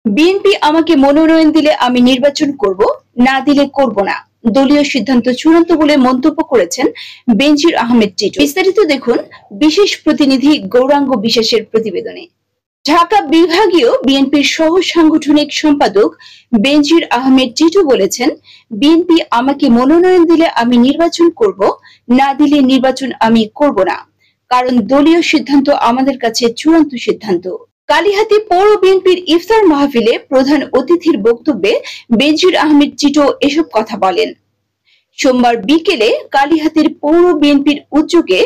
BNP আমাকে মনোনয়ন দিলে আমি নির্বাচন করব, না দিলে করব না। দলীয় সিদ্ধান্ত চূড়ান্ত বলে মন্তব্য করেছেন বেনজির আহমেদ টিটু। বিস্তারিত দেখুন বিশেষ প্রতিনিধি গৌরাঙ্গ বিশ্বাসের প্রতিবেদনে। ঢাকা বিভাগীয় বিএনপির সহ সাংগঠনিক সম্পাদক বেনজির আহমেদ টিটু বলেছেন, বিএনপি আমাকে মনোনয়ন দিলে আমি নির্বাচন করব, না দিলে নির্বাচন আমি করব না। কারণ দলীয় সিদ্ধান্ত আমাদের কাছে চূড়ান্ত সিদ্ধান্ত। কালিহাতী পৌর বিএনপির ইফতার মাহফিলে প্রধান অতিথির বক্তব্যে বেনজির আহমেদ টিটু এসব কথা বলেন। সোমবার বিকেলে কালিহাতীর পৌর বিএনপির উদ্যোগে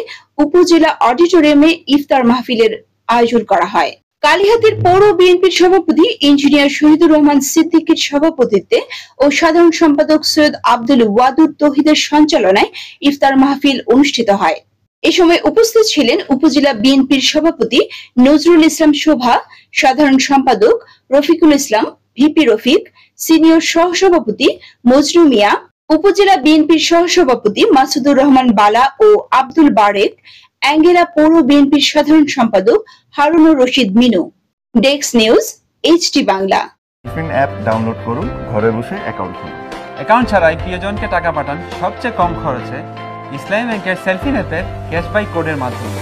উপজেলা অডিটোরিয়ামে ইফতার মাহফিলের আয়োজন করা হয়। কালিহাতীর পৌর বিএনপির সভাপতি ইঞ্জিনিয়ার শহীদুর রহমান সিদ্দিকীর সভাপতিত্বে ও সাধারণ সম্পাদক সৈয়দ আব্দুল ওয়াদুদ তৌহিদের সঞ্চালনায় ইফতার মাহফিল অনুষ্ঠিত হয়। এ সময় উপস্থিত ছিলেন উপজেলা বিএনপির সভাপতি নজরুল ইসলাম শোভা, সাধারণ সম্পাদক রফিকুল ইসলাম, ভিপি রফিক, সিনিয়র সহসভাপতি মজনু মিয়া, উপজেলা বিএনপির সহসভাপতি মাসুদুর রহমান বালা ও আব্দুল বারেক, অ্যাঙ্গেলা পৌর বিএনপির সাধারণ সম্পাদক Harunur Rashid Minu. Desk news, HT Bangla. Tiffin app download করুন, ঘরে বসে অ্যাকাউন্ট খুলুন। অ্যাকাউন্ট ছাড়াই প্রিয়জনকে টাকা পাঠান সবচেয়ে কম খরচে ইসলামী ব্যাংকের সেলফি অ্যাপের ক্যাশবাই কোডের মাধ্যমে।